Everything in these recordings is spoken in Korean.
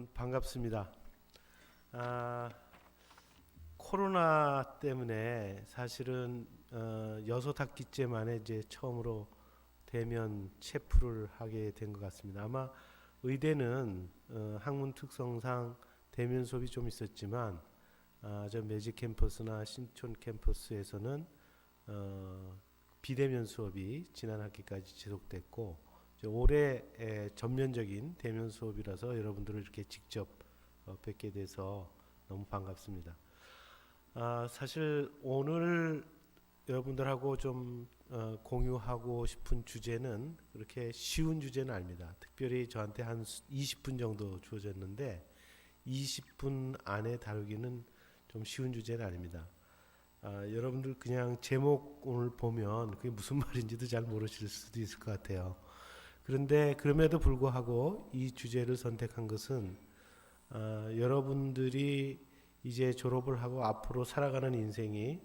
여러분 반갑습니다. 코로나 때문에 사실은 6학기째 만에 이제 처음으로 대면 체프를 하게 된 것 같습니다. 아마 의대는 학문 특성상 대면 수업이 좀 있었지만 저 매직 캠퍼스나 신촌 캠퍼스에서는 비대면 수업이 지난 학기까지 지속됐고 올해 전면적인 대면 수업이라서 여러분들을 이렇게 직접 뵙게 돼서 너무 반갑습니다. 사실 오늘 여러분들하고 좀 공유하고 싶은 주제는 그렇게 쉬운 주제는 아닙니다. 특별히 저한테 한 20분 정도 주어졌는데 20분 안에 다루기는 좀 쉬운 주제는 아닙니다. 여러분들 그냥 제목 오늘 보면 그게 무슨 말인지도 잘 모르실 수도 있을 것 같아요. 그런데 그럼에도 불구하고 이 주제를 선택한 것은 여러분들이 이제 졸업을 하고 앞으로 살아가는 인생이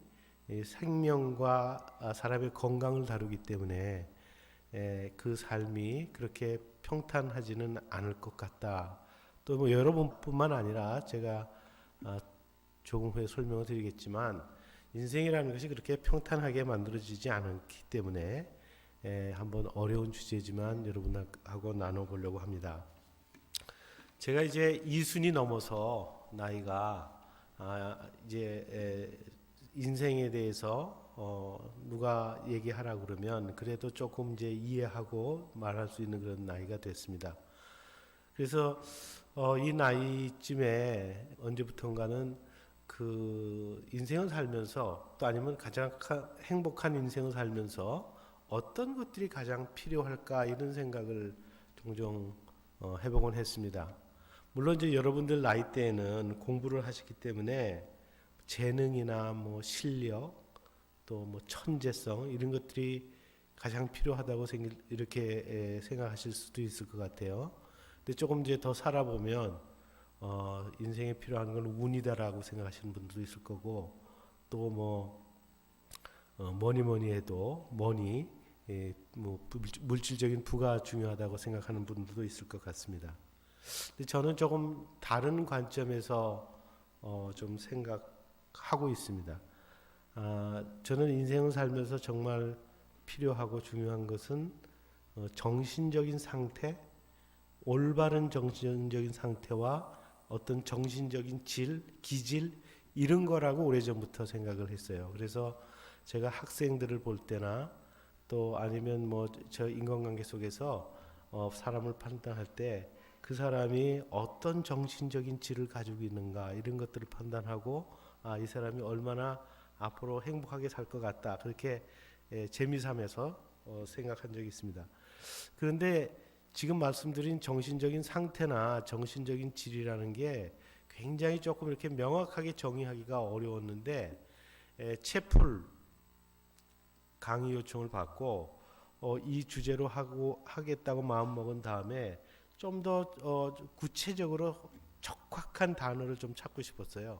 생명과 사람의 건강을 다루기 때문에 그 삶이 그렇게 평탄하지는 않을 것 같다. 또 뭐 여러분뿐만 아니라 제가 조금 후에 설명을 드리겠지만 인생이라는 것이 그렇게 평탄하게 만들어지지 않기 때문에 한번 어려운 주제지만 여러분하고 나눠보려고 합니다. 제가 이제 20이 넘어서 나이가 이제 인생에 대해서 누가 얘기하라 그러면 그래도 조금 이제 이해하고 말할 수 있는 그런 나이가 됐습니다. 그래서 이 나이쯤에 언제부턴가는 그 인생을 살면서 또 아니면 가장 행복한 인생을 살면서 어떤 것들이 가장 필요할까 이런 생각을 종종 해보곤 했습니다. 물론 이제 여러분들 나이 때에는 공부를 하셨기 때문에 재능이나 뭐 실력 또 뭐 천재성 이런 것들이 가장 필요하다고 이렇게 생각하실 수도 있을 것 같아요. 근데 조금 이제 더 살아보면 인생에 필요한 건 운이다라고 생각하시는 분들도 있을 거고 또 뭐 뭐니 해도 뭐 물질적인 부가 중요하다고 생각하는 분들도 있을 것 같습니다. 근데 저는 조금 다른 관점에서 좀 생각하고 있습니다. 저는 인생을 살면서 정말 필요하고 중요한 것은 정신적인 상태, 올바른 정신적인 상태와 어떤 정신적인 기질 이런 거라고 오래전부터 생각을 했어요. 그래서 제가 학생들을 볼 때나 또 아니면 뭐 저 인간관계 속에서 사람을 판단할 때 그 사람이 어떤 정신적인 질을 가지고 있는가 이런 것들을 판단하고 이 사람이 얼마나 앞으로 행복하게 살 것 같다 그렇게 재미삼아서 생각한 적이 있습니다. 그런데 지금 말씀드린 정신적인 상태나 정신적인 질이라는 게 굉장히 조금 이렇게 명확하게 정의하기가 어려웠는데 채플 강의 요청을 받고 이 주제로 하겠다고 마음먹은 다음에 좀 더 구체적으로 적확한 단어를 좀 찾고 싶었어요.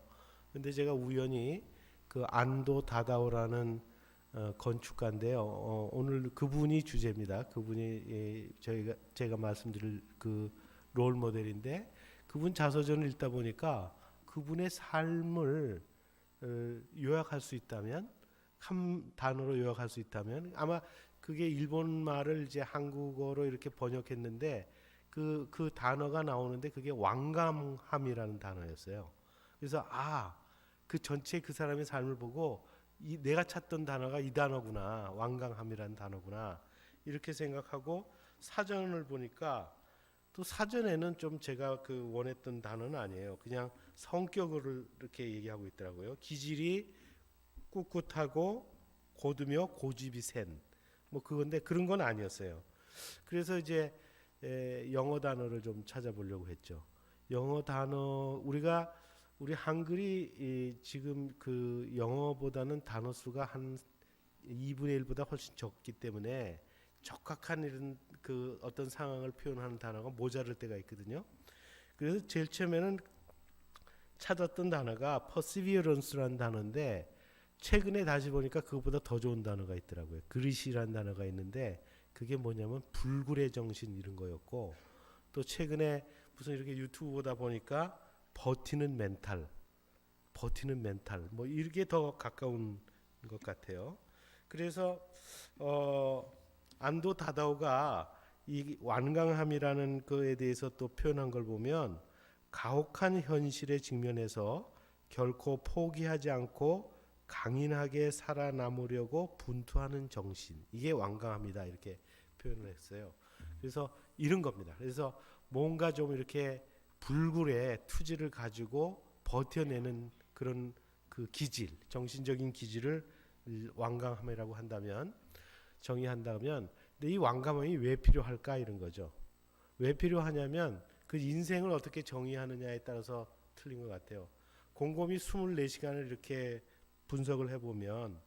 근데 제가 우연히 그 안도 다다오라는 건축가인데요. 오늘 그분이 주제입니다. 그분이 제가 말씀드릴 그 롤 모델인데 그분 자서전을 읽다 보니까 그분의 삶을 요약할 수 있다면 한 단어로 요약할 수 있다면 아마 그게 일본 말을 이제 한국어로 이렇게 번역했는데 그 단어가 나오는데 그게 완감함이라는 단어였어요. 그래서 그 전체 그 사람의 삶을 보고 내가 찾던 단어가 이 단어구나. 완강함이라는 단어구나. 이렇게 생각하고 사전을 보니까 또 사전에는 좀 제가 그 원했던 단어는 아니에요. 그냥 성격을 이렇게 얘기하고 있더라고요. 기질이 꿋꿋하고 고두며 고집이 센. 뭐 그건데 그런 건 아니었어요. 그래서 이제 영어 단어를 좀 찾아보려고 했죠. 영어 단어 우리 한글이 지금 그 영어보다는 단어 수가 한 2분의 1보다 훨씬 적기 때문에 적확한 이런 그 어떤 상황을 표현하는 단어가 모자랄 때가 있거든요. 그래서 제일 처음에는 찾았던 단어가 perseverance라는 단어인데 최근에 다시 보니까 그것보다 더 좋은 단어가 있더라고요. 그릿이라는 단어가 있는데 그게 뭐냐면 불굴의 정신 이런 거였고 또 최근에 무슨 이렇게 유튜브 보다 보니까 버티는 멘탈, 뭐 이게 더 가까운 것 같아요. 그래서 안도 다다오가 이 완강함이라는 거에 대해서 또 표현한 걸 보면 가혹한 현실에 직면해서 결코 포기하지 않고 강인하게 살아남으려고 분투하는 정신, 이게 완강합니다. 이렇게 표현을 했어요. 그래서 이런 겁니다. 그래서 뭔가 좀 이렇게 불굴의 투지를 가지고 버텨내는 그런 그 기질, 정신적인 기질을 완강함이라고 한다면, 정의한다면, 근데 이 완강함이 왜 필요할까 이런 거죠. 왜 필요하냐면 그 인생을 어떻게 정의하느냐에 따라서 틀린 것 같아요. 곰곰이 24시간을 이렇게 분석을 해보면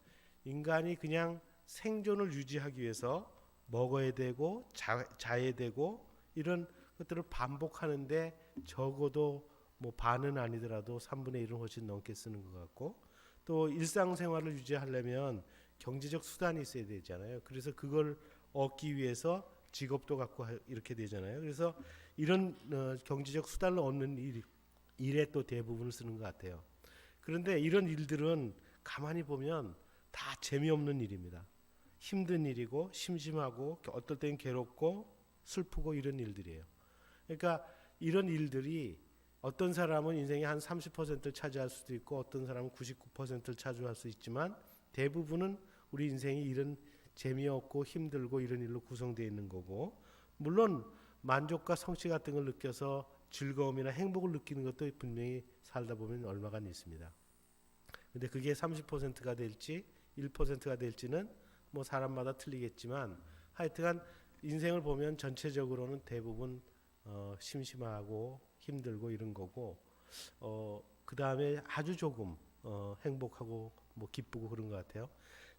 인간이 그냥 생존을 유지하기 위해서 먹어야 되고 자야 되고 이런 것들을 반복하는데 적어도 뭐 반은 아니더라도 3분의 1은 훨씬 넘게 쓰는 것 같고, 또 일상생활을 유지하려면 경제적 수단이 있어야 되잖아요. 그래서 그걸 얻기 위해서 직업도 갖고 이렇게 되잖아요. 그래서 이런 경제적 수단을 얻는 일에 또 대부분을 쓰는 것 같아요. 그런데 이런 일들은 가만히 보면 다 재미없는 일입니다. 힘든 일이고 심심하고 어떨 땐 괴롭고 슬프고 이런 일들이에요. 그러니까 이런 일들이 어떤 사람은 인생의 한 30%를 차지할 수도 있고 어떤 사람은 99%를 차지할 수 있지만 대부분은 우리 인생이 이런 재미없고 힘들고 이런 일로 구성되어 있는 거고, 물론 만족과 성취 같은 걸 느껴서 즐거움이나 행복을 느끼는 것도 분명히 살다 보면 얼마간 있습니다. 근데 그게 30%가 될지 1%가 될지는 뭐 사람마다 틀리겠지만 하여튼간 인생을 보면 전체적으로는 대부분 심심하고 힘들고 이런 거고, 그 다음에 아주 조금 행복하고 뭐 기쁘고 그런 것 같아요.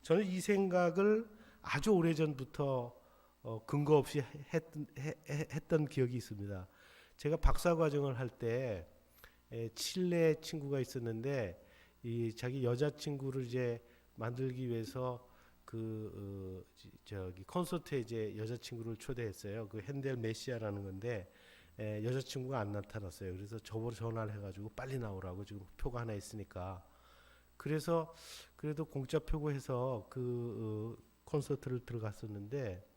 저는 이 생각을 아주 오래전부터 근거 없이 했던 기억이 있습니다. 제가 박사 과정을 할 때 칠레 친구가 있었는데 이 자기 여자친구를 이제 만들기 위해서 저기 콘서트에 이제 여자친구를 초대했어요. 그 핸델 메시아라는 건데 여자친구가 안 나타났어요. 그래서 저보고 전화를 해가지고 빨리 나오라고, 지금 표가 하나 있으니까. 그래서 그래도 공짜 표고 해서 콘서트를 들어갔었는데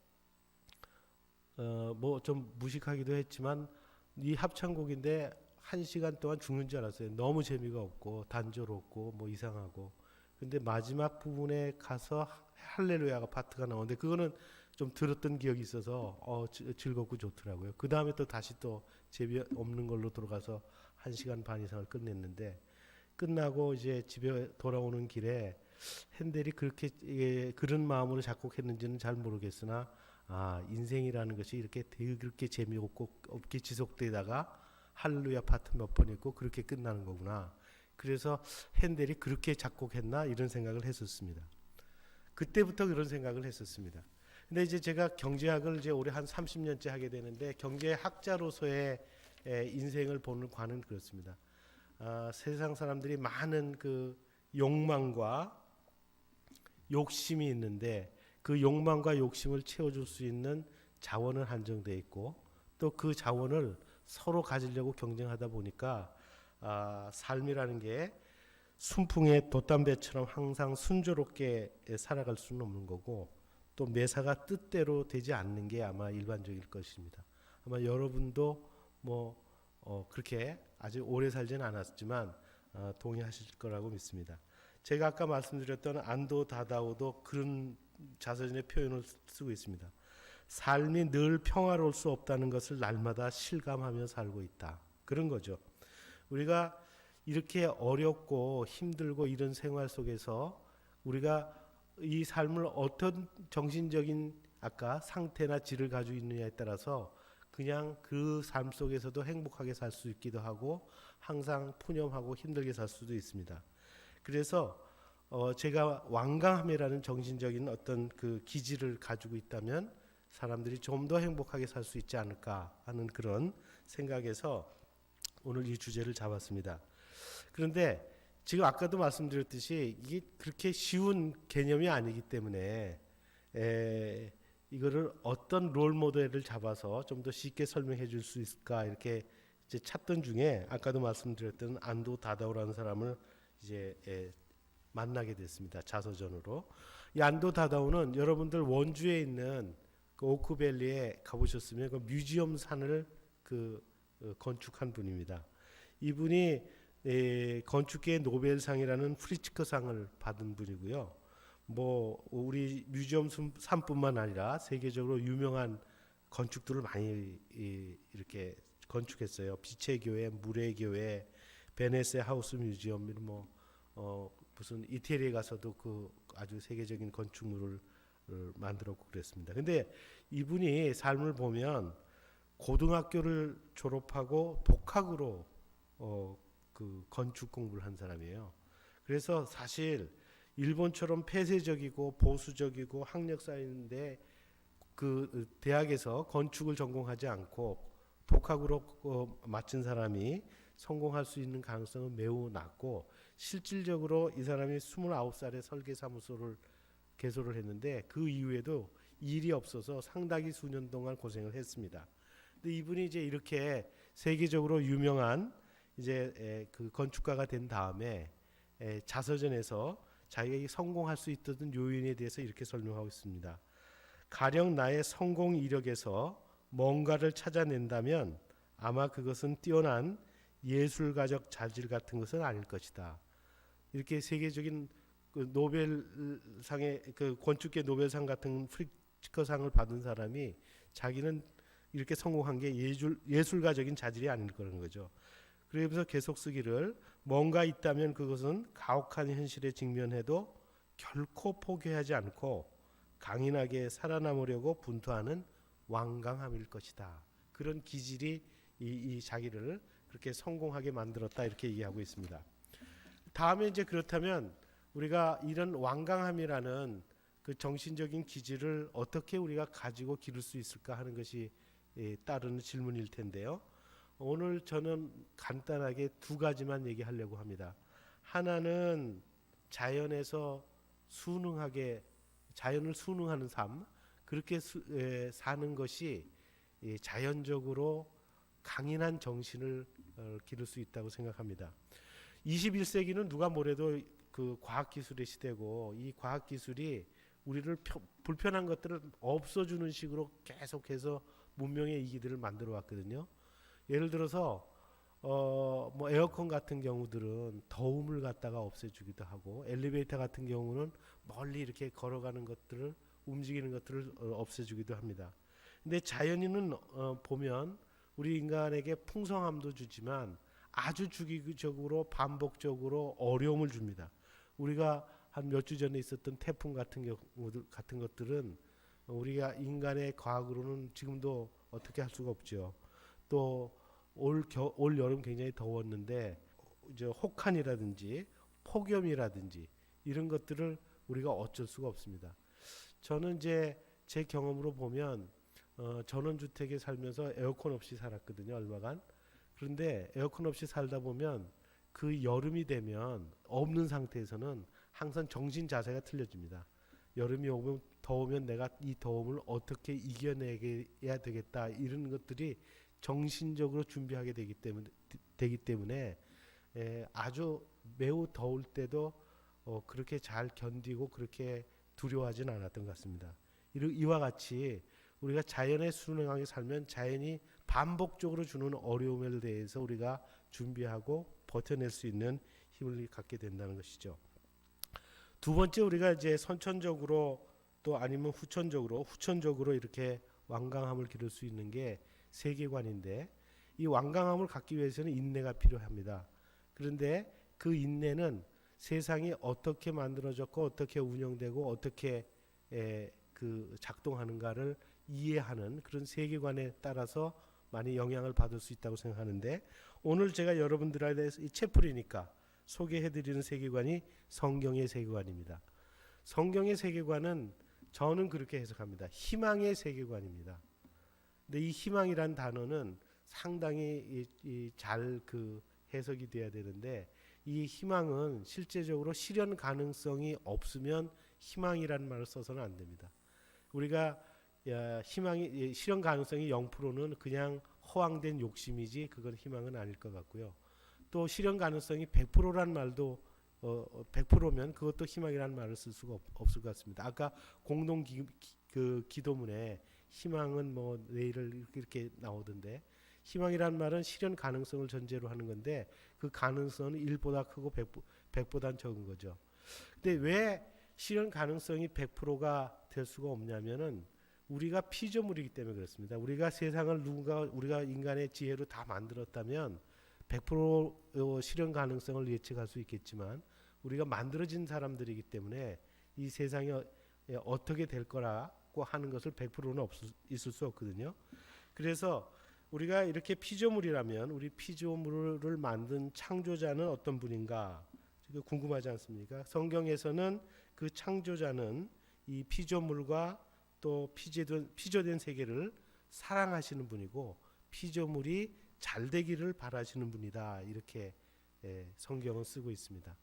뭐 좀 무식하기도 했지만 이 합창곡인데 1시간 동안 죽는 줄 알았어요. 너무 재미가 없고 단조롭고 뭐 이상하고. 근데 마지막 부분에 가서 할렐루야가 파트가 나오는데 그거는 좀 들었던 기억이 있어서 즐겁고 좋더라고요. 그 다음에 또 다시 또 재미없는 걸로 들어가서 1시간 반 이상을 끝냈는데, 끝나고 이제 집에 돌아오는 길에 핸델이 그렇게 그런 마음으로 작곡했는지는 잘 모르겠으나 인생이라는 것이 이렇게 그렇게 재미없고 없게 지속되다가 할렐루야 파트 몇 번 있고 그렇게 끝나는 거구나. 그래서 핸델이 그렇게 작곡했나 이런 생각을 했었습니다. 그때부터 그런 생각을 했었습니다. 근데 이제 제가 경제학을 이제 올해 한 30년째 하게 되는데 경제학자로서의 인생을 보는 관은 그렇습니다. 세상 사람들이 많은 그 욕망과 욕심이 있는데 그 욕망과 욕심을 채워줄 수 있는 자원은 한정되어 있고 또 그 자원을 서로 가지려고 경쟁하다 보니까 삶이라는 게 순풍의 돛담배처럼 항상 순조롭게 살아갈 수는 없는 거고, 또 매사가 뜻대로 되지 않는 게 아마 일반적일 것입니다. 아마 여러분도 뭐 그렇게 아주 오래 살지는 않았지만 동의하실 거라고 믿습니다. 제가 아까 말씀드렸던 안도 다다오도 그런 자서전의 표현을 쓰고 있습니다. 삶이 늘 평화로울 수 없다는 것을 날마다 실감하며 살고 있다. 그런 거죠. 우리가 이렇게 어렵고 힘들고 이런 생활 속에서 우리가 이 삶을 어떤 정신적인 아까 상태나 질을 가지고 있느냐에 따라서 그냥 그 삶 속에서도 행복하게 살 수 있기도 하고 항상 푸념하고 힘들게 살 수도 있습니다. 그래서 제가 완강함이라는 정신적인 어떤 그 기질을 가지고 있다면 사람들이 좀 더 행복하게 살 수 있지 않을까 하는 그런 생각에서 오늘 이 주제를 잡았습니다. 그런데 지금 아까도 말씀드렸듯이 이게 그렇게 쉬운 개념이 아니기 때문에 이거를 어떤 롤 모델을 잡아서 좀 더 쉽게 설명해 줄 수 있을까 이렇게 이제 찾던 중에 아까도 말씀드렸던 안도 다다오라는 사람을 이제 만나게 됐습니다. 자서전으로. 이 안도 다다오는 여러분들 원주에 있는 그 오크밸리에 가보셨으면 그 뮤지엄 산을 건축한 분입니다. 이분이 건축계의 노벨상이라는 프리츠커상을 받은 분이고요. 뭐 우리 뮤지엄 산뿐만 아니라 세계적으로 유명한 건축들을 많이 이렇게 건축했어요. 빛의 교회, 물의 교회, 베네세 하우스 뮤지엄, 무슨 이태리에 가서도 그 아주 세계적인 건축물을 만들었고 그랬습니다. 근데 이분이 삶을 보면 고등학교를 졸업하고 독학으로 그 건축 공부를 한 사람이에요. 그래서 사실 일본처럼 폐쇄적이고 보수적이고 학력사인데 그 대학에서 건축을 전공하지 않고 독학으로 마친 사람이 성공할 수 있는 가능성은 매우 낮고, 실질적으로 이 사람이 29살에 설계사무소를 개소를 했는데 그 이후에도 일이 없어서 상당히 수년 동안 고생을 했습니다. 근데 이분이 이제 이렇게 세계적으로 유명한 이제 그 건축가가 된 다음에 자서전에서 자기가 성공할 수 있었던 요인에 대해서 이렇게 설명하고 있습니다. 가령 나의 성공 이력에서 뭔가를 찾아낸다면 아마 그것은 뛰어난 예술가적 자질 같은 것은 아닐 것이다. 이렇게 세계적인 그 노벨상의 그 건축계 노벨상 같은 프리츠커상을 받은 사람이 자기는 이렇게 성공한 게 예술가적인 자질이 아닐 거라는 거죠. 그래서 계속 쓰기를, 뭔가 있다면 그것은 가혹한 현실에 직면해도 결코 포기하지 않고 강인하게 살아남으려고 분투하는 완강함일 것이다. 그런 기질이 이 자기를 그렇게 성공하게 만들었다, 이렇게 얘기하고 있습니다. 다음에 이제 그렇다면 우리가 이런 완강함이라는 그 정신적인 기질을 어떻게 우리가 가지고 기를 수 있을까 하는 것이 따르는 질문일 텐데요. 오늘 저는 간단하게 두 가지만 얘기하려고 합니다. 하나는 자연에서 순응하게, 자연을 순응하는 삶, 그렇게 사는 것이 자연적으로 강인한 정신을 기를 수 있다고 생각합니다. 21세기는 누가 뭐래도 그 과학기술의 시대고, 이 과학기술이 우리를 불편한 것들을 없어주는 식으로 계속해서 문명의 이기들을 만들어 왔거든요. 예를 들어서 뭐 에어컨 같은 경우들은 더움을 갖다가 없애주기도 하고, 엘리베이터 같은 경우는 멀리 이렇게 걸어가는 것들을, 움직이는 것들을 없애주기도 합니다. 근데 자연인은 보면 우리 인간에게 풍성함도 주지만 아주 주기적으로 반복적으로 어려움을 줍니다. 우리가 한 몇 주 전에 있었던 태풍 같은 것들은 우리가 인간의 과학으로는 지금도 어떻게 할 수가 없죠. 또 올 여름 굉장히 더웠는데 이제 혹한이라든지 폭염이라든지 이런 것들을 우리가 어쩔 수가 없습니다. 저는 이제 제 경험으로 보면 전원주택에 살면서 에어컨 없이 살았거든요, 얼마간. 그런데 에어컨 없이 살다 보면 그 여름이 되면 없는 상태에서는 항상 정신 자세가 틀려집니다. 여름이 오면, 더우면 내가 이 더움을 어떻게 이겨내야 되겠다, 이런 것들이 정신적으로 준비하게 되기 때문에 아주 매우 더울 때도 그렇게 잘 견디고 그렇게 두려워하진 않았던 것 같습니다. 이와 같이 우리가 자연에 순응하게 살면 자연이 반복적으로 주는 어려움에 대해서 우리가 준비하고 버텨낼 수 있는 힘을 갖게 된다는 것이죠. 두 번째, 우리가 이제 선천적으로 또 아니면 후천적으로 이렇게 완강함을 기를 수 있는 게 세계관인데, 이 완강함을 갖기 위해서는 인내가 필요합니다. 그런데 그 인내는 세상이 어떻게 만들어졌고 어떻게 운영되고 어떻게 그 작동하는가를 이해하는 그런 세계관에 따라서 많이 영향을 받을 수 있다고 생각하는데, 오늘 제가 여러분들한테 이 채플이니까 소개해드리는 세계관이 성경의 세계관입니다. 성경의 세계관은 저는 그렇게 해석합니다. 희망의 세계관입니다. 근데 이 희망이란 단어는 상당히 잘 그 해석이 돼야 되는데, 이 희망은 실제적으로 실현 가능성이 없으면 희망이라는 말을 써서는 안 됩니다. 우리가 실현 가능성이 0%는 그냥 허황된 욕심이지 그건 희망은 아닐 것 같고요. 또 실현 가능성이 100%란 말도 100%면 그것도 희망이라는 말을 쓸 수가 없을 것 같습니다. 아까 공동 그 기도문에 희망은 뭐 내일을 이렇게 나오던데 희망이란 말은 실현 가능성을 전제로 하는 건데 그 가능성은 1보다 크고 100보다 적은 거죠. 근데 왜 실현 가능성이 100%가 될 수가 없냐면은 우리가 피조물이기 때문에 그렇습니다. 우리가 세상을 우리가 인간의 지혜로 다 만들었다면 100% 실현 가능성을 예측할 수 있겠지만 우리가 만들어진 사람들이기 때문에 이 세상이 어떻게 될 거라고 하는 것을 100%는 있을 수 없거든요. 그래서 우리가 이렇게 피조물이라면 우리 피조물을 만든 창조자는 어떤 분인가 궁금하지 않습니까? 성경에서는 그 창조자는 이 피조물과 또 피조된 세계를 사랑하시는 분이고 피조물이 잘 되기를 바라시는 분이다. 이렇게 성경은 쓰고 있습니다.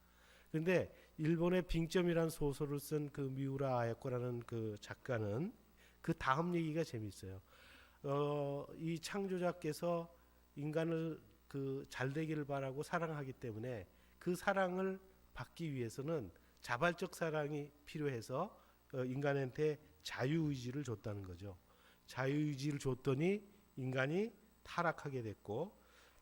그런데 일본의 빙점이라는 소설을 쓴 그 미우라 아야코라는 그 작가는 그 다음 얘기가 재미있어요. 이 창조자께서 인간을 그 잘 되기를 바라고 사랑하기 때문에 그 사랑을 받기 위해서는 자발적 사랑이 필요해서 인간한테 자유의지를 줬다는 거죠. 자유의지를 줬더니 인간이 타락하게 됐고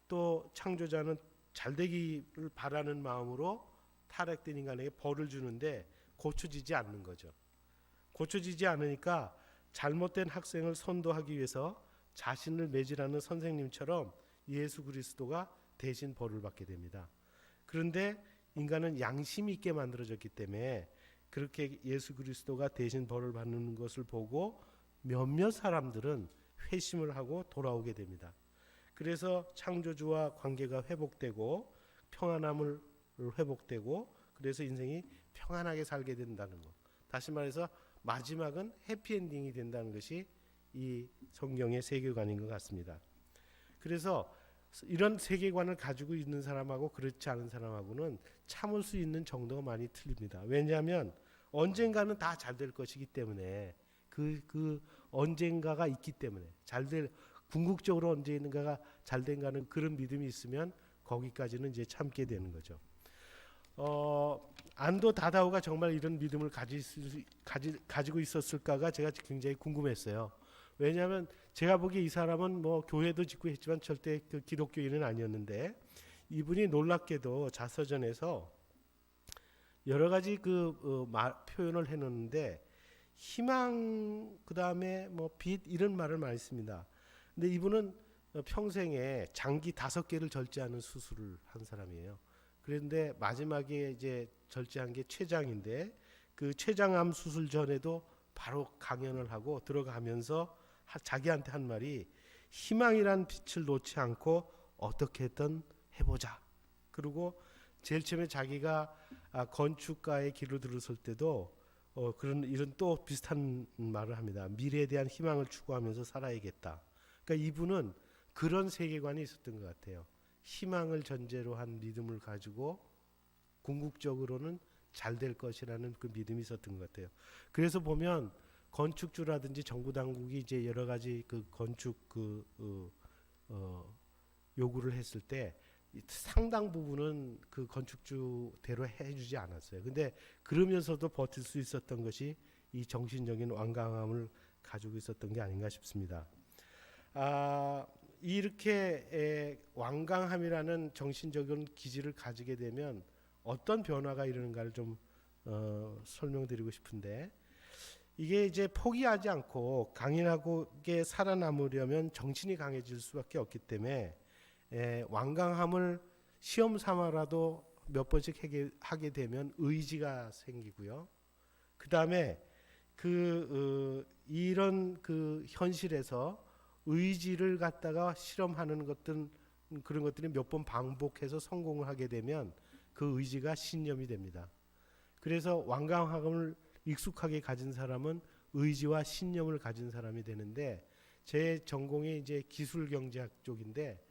또 창조자는 잘 되기를 바라는 마음으로 타락된 인간에게 벌을 주는데 고쳐지지 않는 거죠. 고쳐지지 않으니까 잘못된 학생을 선도하기 위해서 자신을 매질하는 선생님처럼 예수 그리스도가 대신 벌을 받게 됩니다. 그런데 인간은 양심 있게 만들어졌기 때문에 그렇게 예수 그리스도가 대신 벌을 받는 것을 보고 몇몇 사람들은 회심을 하고 돌아오게 됩니다. 그래서 창조주와 관계가 회복되고 평안함을 회복되고 그래서 인생이 평안하게 살게 된다는 것. 다시 말해서 마지막은 해피엔딩이 된다는 것이 이 성경의 세계관인 것 같습니다. 그래서 이런 세계관을 가지고 있는 사람하고 그렇지 않은 사람하고는 참을 수 있는 정도가 많이 틀립니다. 왜냐하면 언젠가는 다 잘 될 것이기 때문에 그 언젠가가 있기 때문에 궁극적으로 언젠가가 잘 된다는 그런 믿음이 있으면 거기까지는 이제 참게 되는 거죠. 안도 다다오가 정말 이런 믿음을 가지고 있었을까가 제가 굉장히 궁금했어요. 왜냐하면 제가 보기에 이 사람은 뭐 교회도 짓고 했지만 절대 그 기독교인은 아니었는데 이분이 놀랍게도 자서전에서 여러 가지 표현을 해놓는데 희망 그다음에 뭐 빛 이런 말을 많이 씁니다. 근데 이분은 평생에 장기 5개를 절제하는 수술을 한 사람이에요. 그런데 마지막에 이제 절제한 게 췌장인데 그 췌장암 수술 전에도 바로 강연을 하고 들어가면서 자기한테 한 말이 희망이란 빛을 놓지 않고 어떻게든 해보자. 그리고 제일 처음에 자기가 건축가의 길을 들었을 때도 이런 또 비슷한 말을 합니다. 미래에 대한 희망을 추구하면서 살아야겠다. 그러니까 이분은 그런 세계관이 있었던 것 같아요. 희망을 전제로 한 믿음을 가지고 궁극적으로는 잘 될 것이라는 그 믿음이 있었던 것 같아요. 그래서 보면 건축주라든지 정부 당국이 이제 여러 가지 그 건축 요구를 했을 때 상당 부분은 그 건축주대로 해주지 않았어요. 근데 그러면서도 버틸 수 있었던 것이 이 정신적인 완강함을 가지고 있었던 게 아닌가 싶습니다. 이렇게 완강함이라는 정신적인 기질을 가지게 되면 어떤 변화가 일어나는가를 좀 설명드리고 싶은데 이게 이제 포기하지 않고 강인하게 살아남으려면 정신이 강해질 수밖에 없기 때문에 완강함을 시험 삼아라도 몇 번씩 하게 되면 의지가 생기고요. 그 다음에 이런 현실에서 의지를 갖다가 실험하는 그런 것들이 몇 번 반복해서 성공을 하게 되면 그 의지가 신념이 됩니다. 그래서 완강함을 익숙하게 가진 사람은 의지와 신념을 가진 사람이 되는데 제 전공이 이제 기술경제학 쪽인데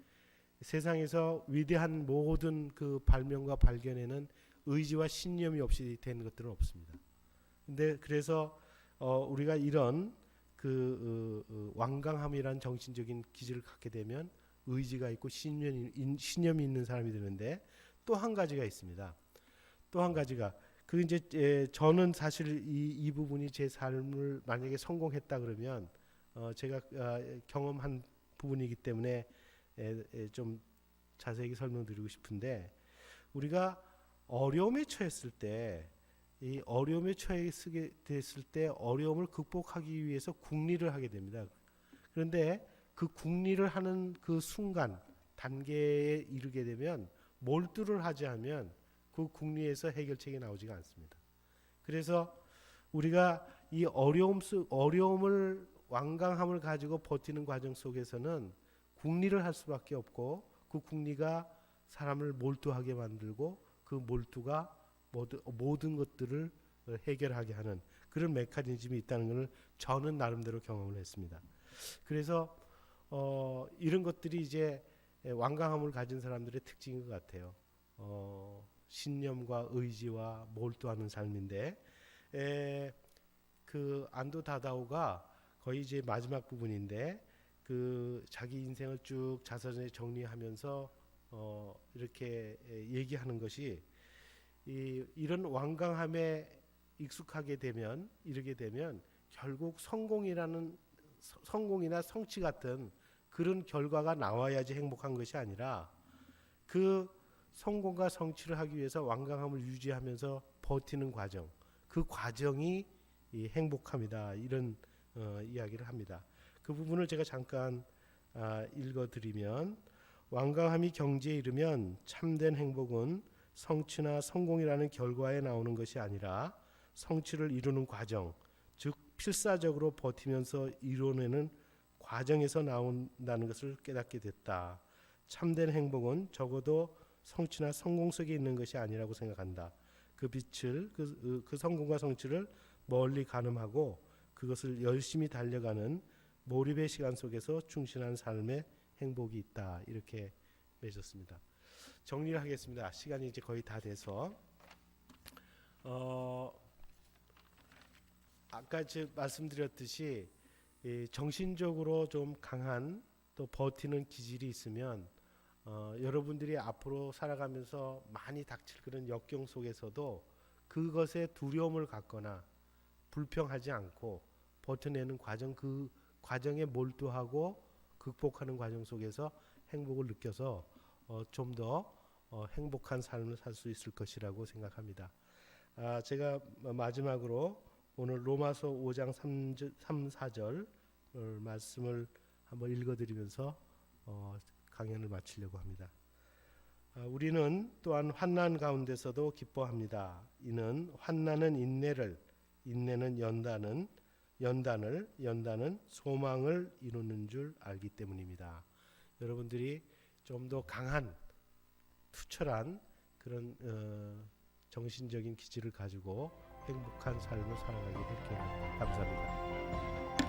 세상에서 위대한 모든 그 발명과 발견에는 의지와 신념이 없이 된 것들은 없습니다. 근데 그래서 우리가 이런 완강함이란 정신적인 기질을 갖게 되면 의지가 있고 신념이 있는 사람이 되는데, 또 한 가지가 있습니다. 또 한 가지가 이제 저는 사실 이 부분이 제 삶을 만약에 성공했다 그러면 제가 경험한 부분이기 때문에 좀 자세히 설명드리고 싶은데, 우리가 어려움에 처했을 때, 이 어려움에 처하게 됐을 때 어려움을 극복하기 위해서 궁리를 하게 됩니다. 그런데 그 궁리를 하는 그 순간 단계에 이르게 되면 몰두를 하지 않으면 그 궁리에서 해결책이 나오지가 않습니다. 그래서 우리가 이 어려움을 완강함을 가지고 버티는 과정 속에서는 궁리를 할 수밖에 없고, 그 궁리가 사람을 몰두하게 만들고 그 몰두가 모든 것들을 해결하게 하는 그런 메커니즘이 있다는 것을 저는 나름대로 경험을 했습니다. 그래서 이런 것들이 이제 완강함을 가진 사람들의 특징인 것 같아요. 신념과 의지와 몰두하는 삶인데, 그 안도 다다오가 거의 이제 마지막 부분인데, 그 자기 인생을 쭉 자서전에 정리하면서 이렇게 얘기하는 것이, 이런 완강함에 익숙하게 되면, 이르게 되면 결국 성공이나 성취 같은 그런 결과가 나와야지 행복한 것이 아니라, 그 성공과 성취를 하기 위해서 완강함을 유지하면서 버티는 과정, 그 과정이 이 행복함이다, 이런 이야기를 합니다. 그 부분을 제가 잠깐 읽어드리면, 완강함이 경지에 이르면 참된 행복은 성취나 성공이라는 결과에 나오는 것이 아니라 성취를 이루는 과정, 즉 필사적으로 버티면서 이뤄내는 과정에서 나온다는 것을 깨닫게 됐다. 참된 행복은 적어도 성취나 성공 속에 있는 것이 아니라고 생각한다. 그 빛을, 그 성공과 성취를 멀리 가늠하고 그것을 열심히 달려가는 몰입의 시간 속에서 충실한 삶의 행복이 있다. 이렇게 맺었습니다. 정리를 하겠습니다. 시간이 이제 거의 다 돼서 아까 말씀드렸듯이 정신적으로 좀 강한, 또 버티는 기질이 있으면 여러분들이 앞으로 살아가면서 많이 닥칠 그런 역경 속에서도 그것에 두려움을 갖거나 불평하지 않고 버텨내는 과정, 그 과정에 몰두하고 극복하는 과정 속에서 행복을 느껴서 좀 더 행복한 삶을 살 수 있을 것이라고 생각합니다. 제가 마지막으로 오늘 로마서 5장 3, 4절 말씀을 한번 읽어드리면서 강연을 마치려고 합니다. 우리는 또한 환난 가운데서도 기뻐합니다. 이는 환난은 인내를, 인내는 연단을 소망을 이루는 줄 알기 때문입니다. 여러분들이 좀 더 강한, 투철한 그런 정신적인 기질을 가지고 행복한 삶을 살아가게 될 기원합니다. 감사합니다.